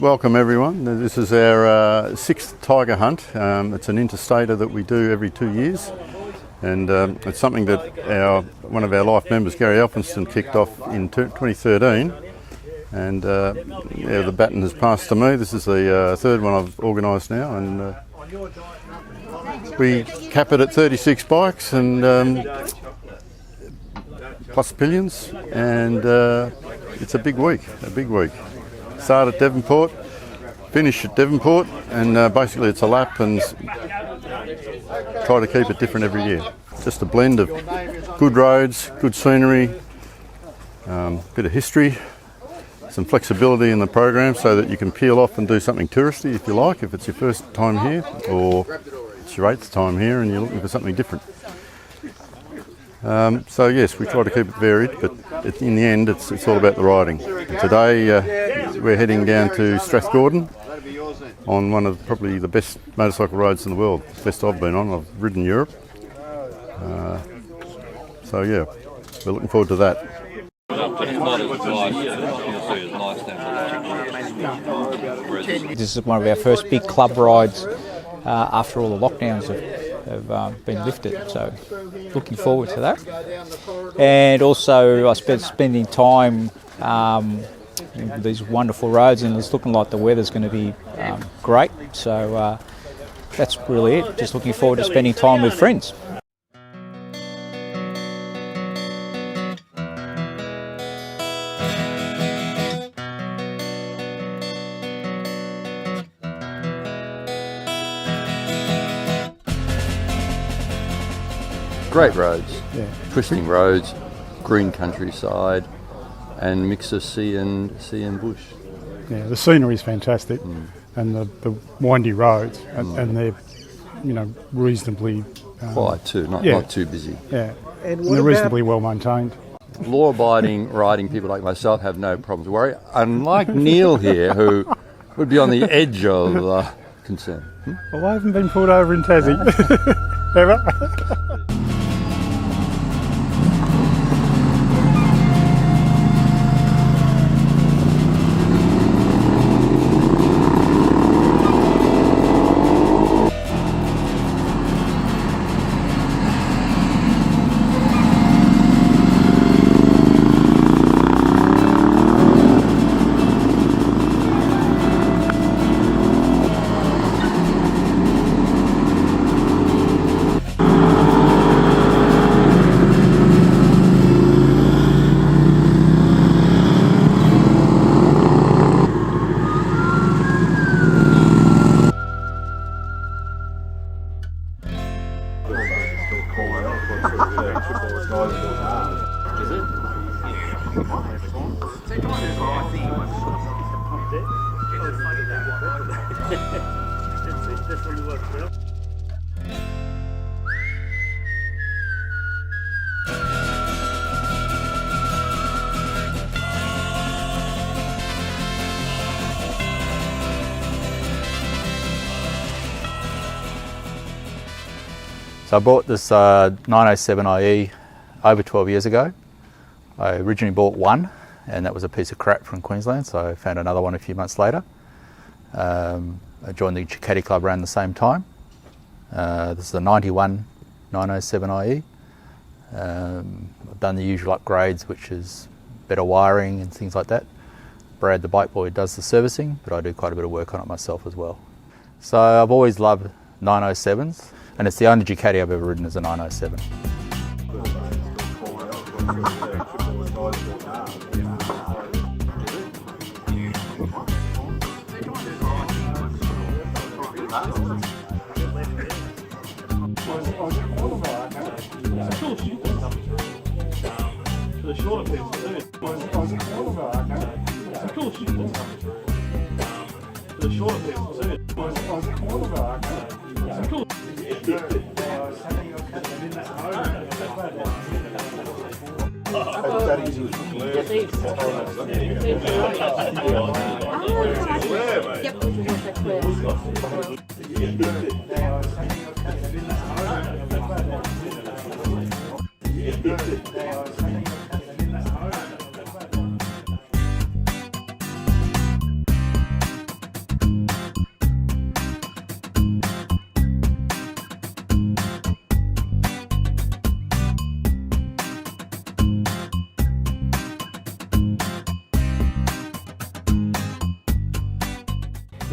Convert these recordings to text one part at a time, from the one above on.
welcome everyone. This is our sixth tiger hunt. It's an interstater that we do every 2 years, and it's something that one of our life members, Gary Elphinston, kicked off in 2013, and the baton has passed to me. This is the third one I've organised now, and we cap it at 36 bikes and plus pillions, and it's a big week. Start at Devonport, finish at Devonport, and basically it's a lap and try to keep it different every year. Just a blend of good roads, good scenery, bit of history, some flexibility in the program so that you can peel off and do something touristy if you like, if it's your first time here, or it's your 8th time here and you're looking for something different. So yes, we try to keep it varied, but in the end it's all about the riding. Today we're heading down to Strathgordon on one of probably the best motorcycle roads in the world, best I've been on. I've ridden Europe. So yeah, we're looking forward to that. This is one of our first big club rides after all the lockdowns have been lifted, so looking forward to that. And also I spending time in these wonderful roads, and it's looking like the weather's going to be great, so that's really it. Just looking forward to spending time with friends. Great roads, twisting roads, green countryside, and mix of sea and bush. Yeah, the scenery is fantastic, and the windy roads, and they're reasonably quiet too, not too busy. Yeah, and they're reasonably well maintained. Law-abiding riding people like myself have no problems to worry. Unlike Neil here, who would be on the edge of concern. Well, I haven't been pulled over in Tassie ever. So I bought this 907 IE over 12 years ago. I originally bought one, and that was a piece of crap from Queensland, so I found another one a few months later. I joined the Caddy Club around the same time. This is a 91 907 IE. I've done the usual upgrades, which is better wiring and things like that. Brad, the bike boy, does the servicing, but I do quite a bit of work on it myself as well. So I've always loved 907s, and it's the only Ducati I've ever ridden as a 907.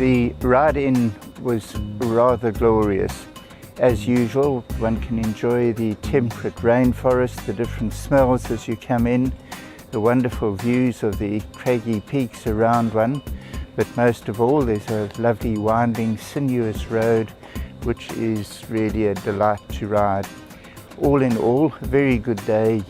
The ride-in was rather glorious. As usual, one can enjoy the temperate rainforest, the different smells as you come in, the wonderful views of the craggy peaks around one, but most of all there's a lovely winding sinuous road which is really a delight to ride. All in all, a very good day.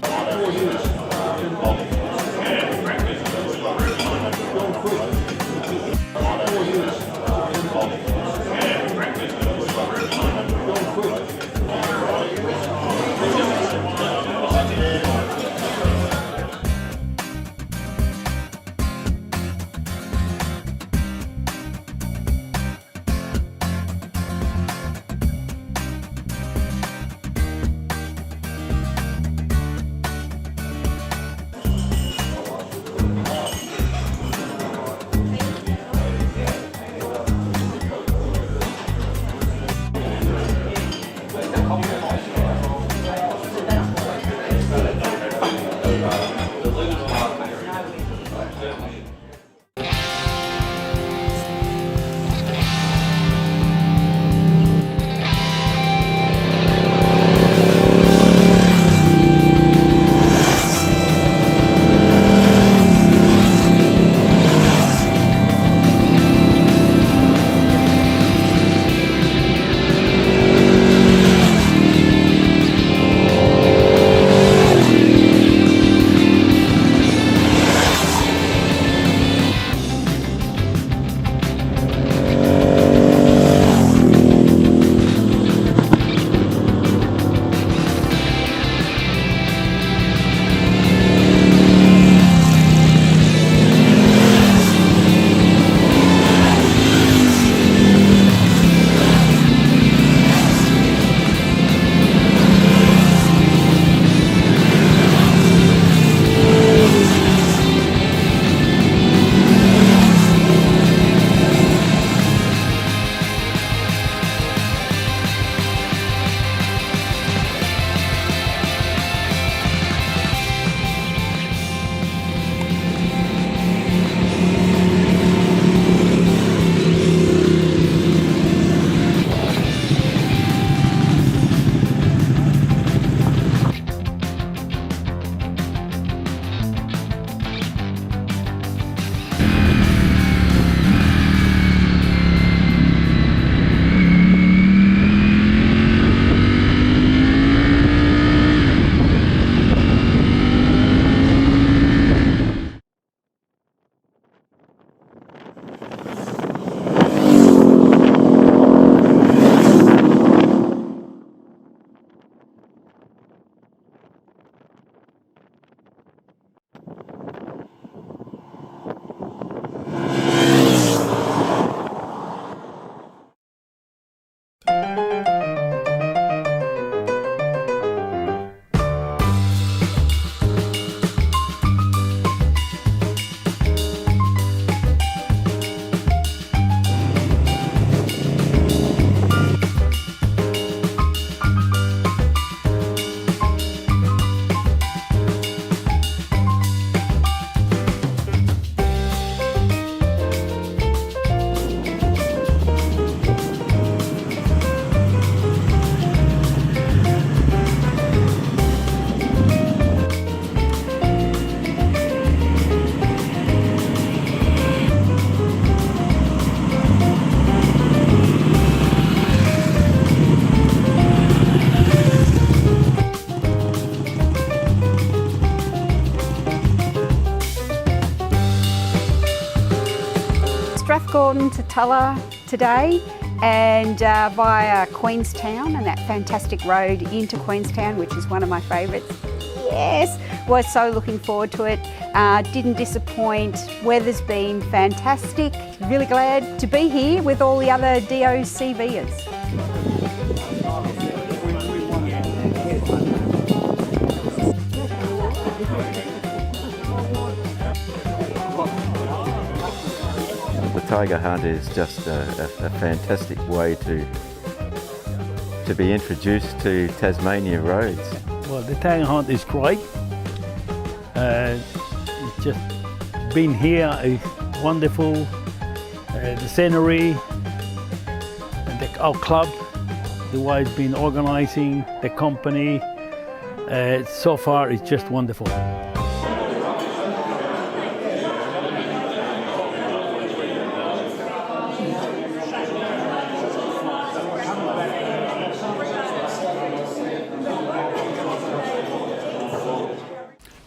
Gordon to Tulla today and via Queenstown and that fantastic road into Queenstown, which is one of my favourites. Yes, was so looking forward to it. Didn't disappoint. Weather's been fantastic. Really glad to be here with all the other DOCVers. The tiger hunt is just a fantastic way to be introduced to Tasmania roads. Well, the tiger hunt is great. Just being here is wonderful. the scenery, our club, the way it's been organising, the company. So far, it's just wonderful.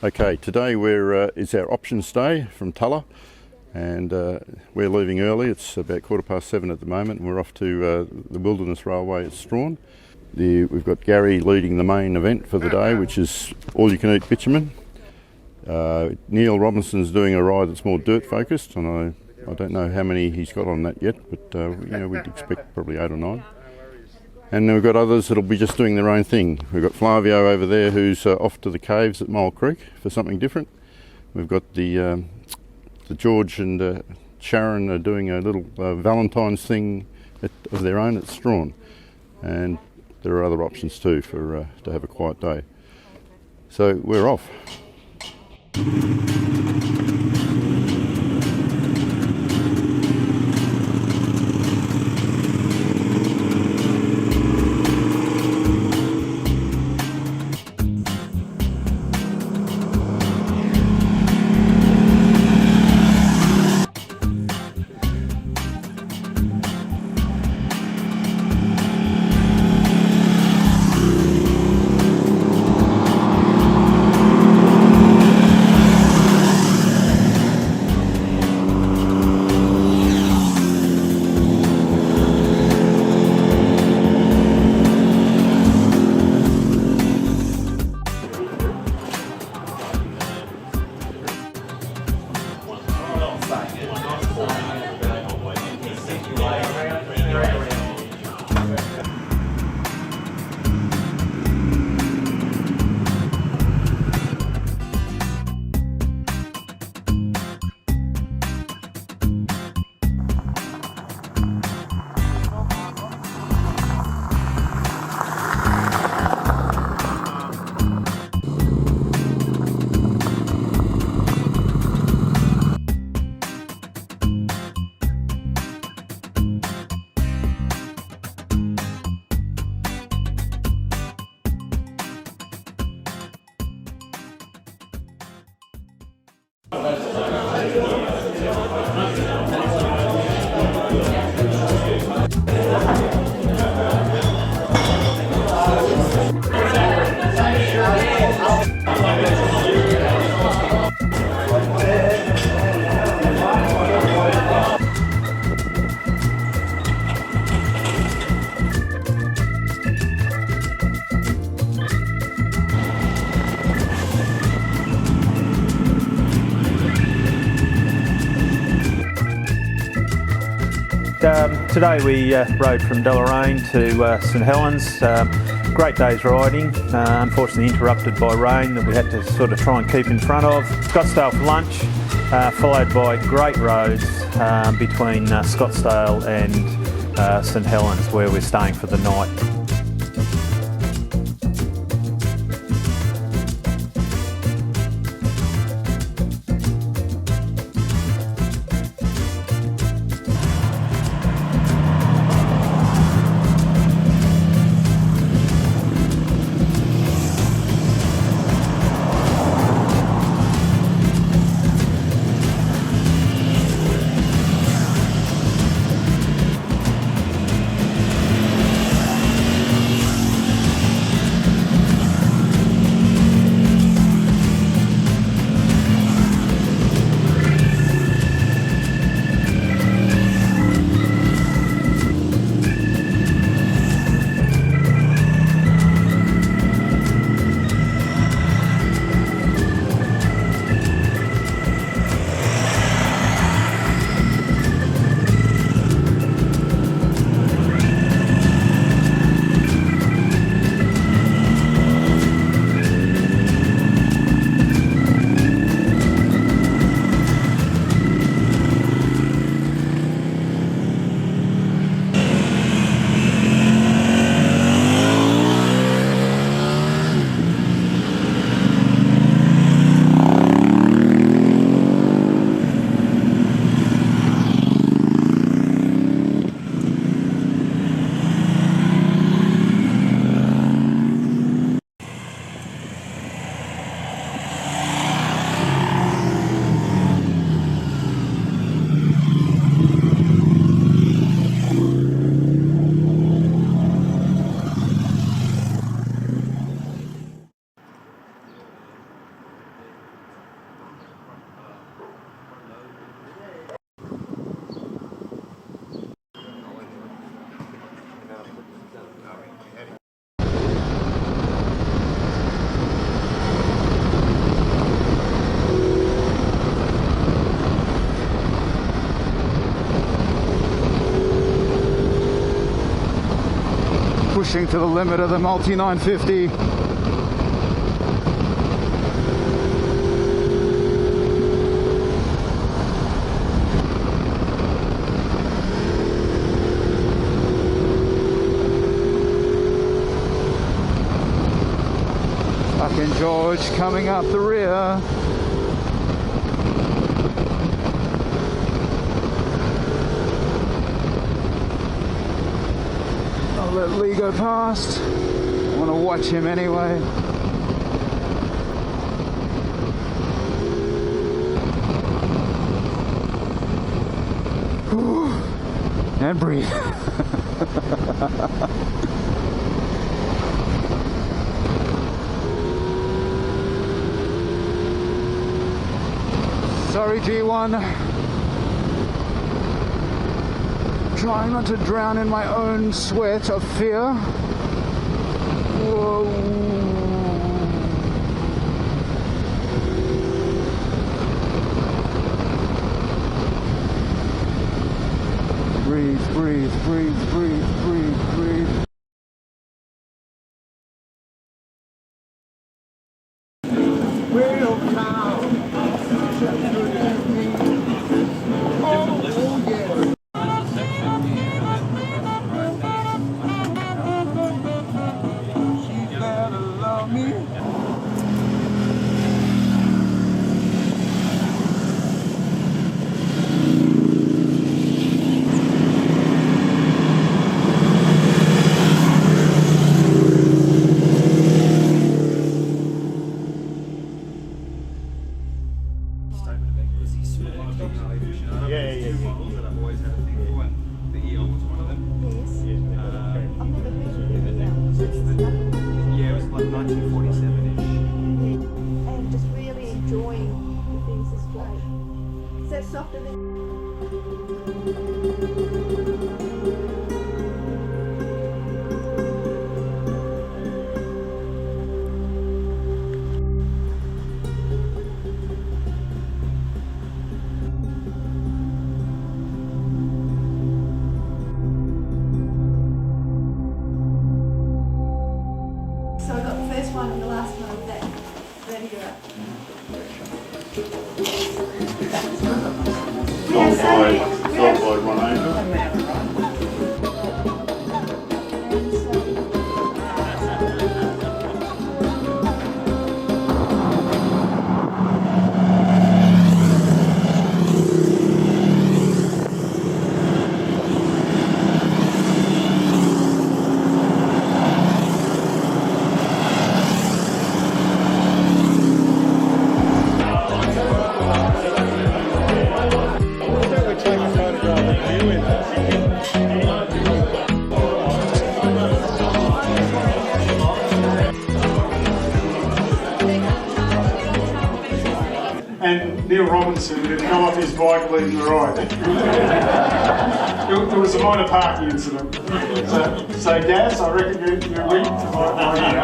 Okay, today it's our options day from Tulla, and we're leaving early. It's about 7:15 at the moment, and we're off to the Wilderness Railway at Strawn. We've got Gary leading the main event for the day, which is all-you-can-eat bitumen. Neil Robinson's doing a ride that's more dirt focused, and I don't know how many he's got on that yet, but we'd expect probably 8 or 9. And then we've got others that'll be just doing their own thing. We've got Flavio over there who's off to the caves at Mole Creek for something different. We've got the George and Sharon are doing a little Valentine's thing of their own at Strawn. And there are other options too for to have a quiet day. So we're off. Today we rode from Deloraine to St Helens. Great day's riding, unfortunately interrupted by rain that we had to sort of try and keep in front of. Scottsdale for lunch, followed by great roads between Scottsdale and St Helens, where we're staying for the night. pushing to the limit of the multi 950. Fucking George coming up the rear. I'll let Lee go past. I want to watch him anyway. And breathe. Sorry, G1. Trying not to drown in my own sweat of fear. Whoa. Breathe, breathe, breathe, breathe, breathe, breathe. And just really enjoying the things this way. Is that softer than... So I got the first one and the last one of that video. Sulphide 180. And Neil Robinson had come off his bike leading the ride. It was a minor parking incident. So Gaz, I reckon you're linked to my ear.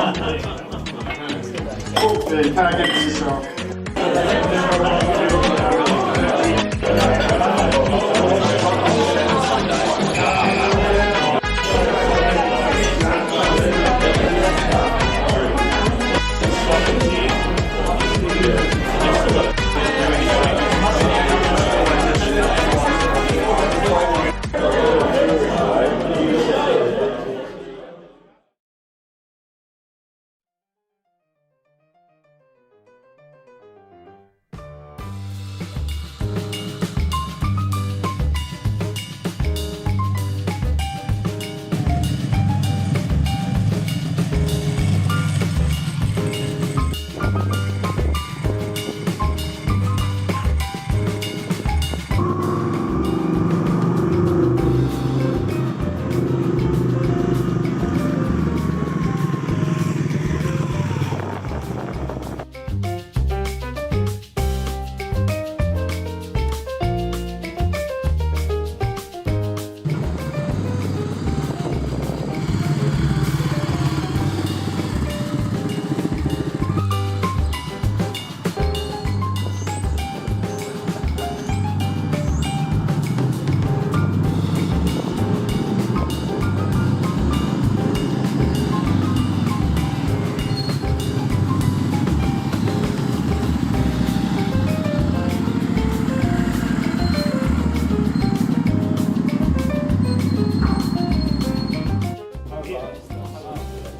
Yeah, you can't get to yourself.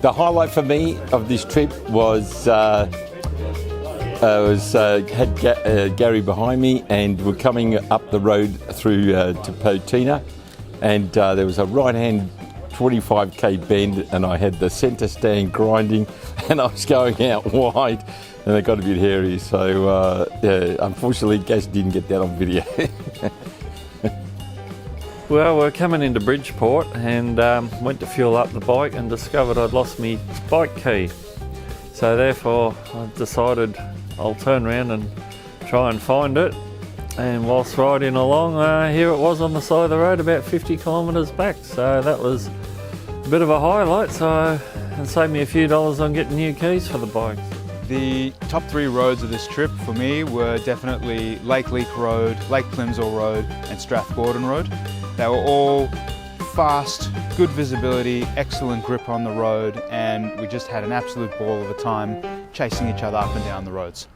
The highlight for me of this trip was Gary behind me, and we're coming up the road through to Potina, and there was a right-hand 25k bend, and I had the centre stand grinding, and I was going out wide, and it got a bit hairy. So yeah, unfortunately, Gaz didn't get that on video. Well, we're coming into Bridgeport and went to fuel up the bike and discovered I'd lost my bike key. So therefore I decided I'll turn around and try and find it. And whilst riding along, here it was on the side of the road about 50 kilometres back. So that was a bit of a highlight, so it saved me a few dollars on getting new keys for the bike. The top 3 roads of this trip for me were definitely Lake Leak Road, Lake Plimsoll Road and Strathgordon Road. They were all fast, good visibility, excellent grip on the road, and we just had an absolute ball of a time chasing each other up and down the roads.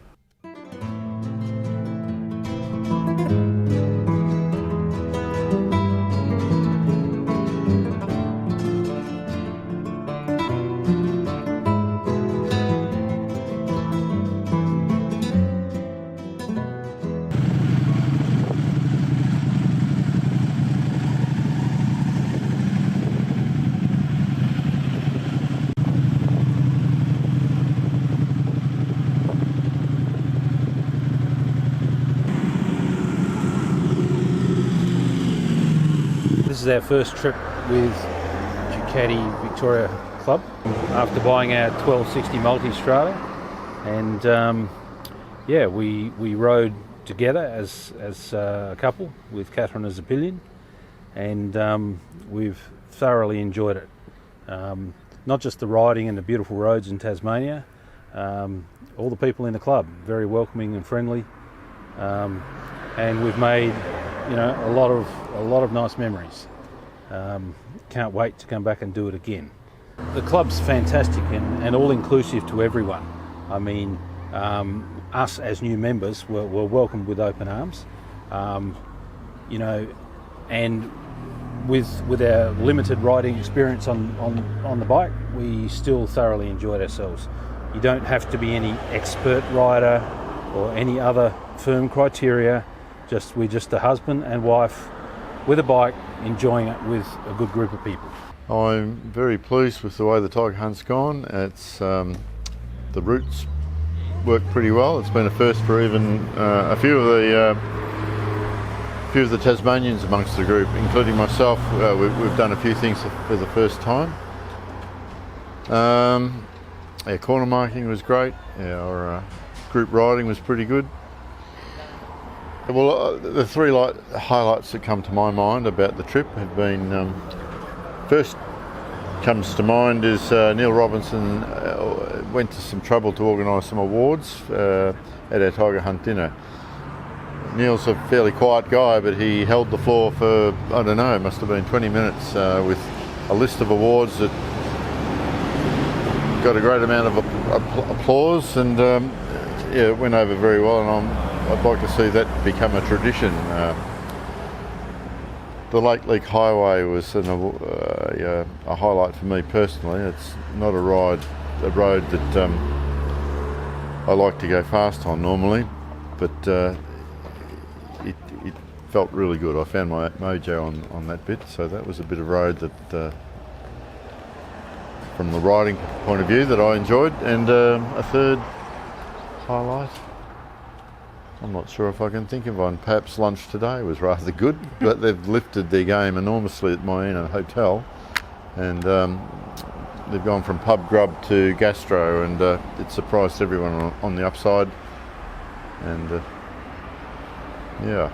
This is our first trip with Ducati Victoria Club after buying our 1260 Multi-Strada, and yeah, we rode together as a couple with Catherine as a pillion, and we've thoroughly enjoyed it. Not just the riding and the beautiful roads in Tasmania, all the people in the club very welcoming and friendly, and we've made, you know, a lot of nice memories. Can't wait to come back and do it again. The club's fantastic and all-inclusive to everyone. I mean, us as new members were welcomed with open arms. You know, and with our limited riding experience on the bike, we still thoroughly enjoyed ourselves. You don't have to be any expert rider or any other firm criteria. We're just a husband and wife with a bike, enjoying it with a good group of people. I'm very pleased with the way the Tiger Hunt's gone. It's the routes work pretty well. It's been a first for even a few of the Tasmanians amongst the group, including myself. We've done a few things for the first time. Our corner marking was great. Our group riding was pretty good. Well, the 3 highlights that come to my mind about the trip have been, first comes to mind is Neil Robinson went to some trouble to organise some awards at our Tiger Hunt dinner. Neil's a fairly quiet guy, but he held the floor for, I don't know, it must have been 20 minutes with a list of awards that got a great amount of applause, and yeah, it went over very well, and I'd like to see that become a tradition. The Lake Leak Highway was a highlight for me personally. It's not a road that I like to go fast on normally, but it felt really good. I found my mojo on that bit, so that was a bit of road that, from the riding point of view, that I enjoyed. And a third highlight, I'm not sure if I can think of one. Perhaps lunch today was rather good, but they've lifted their game enormously at Moyena Hotel, and they've gone from pub grub to gastro, and it surprised everyone on the upside. And yeah.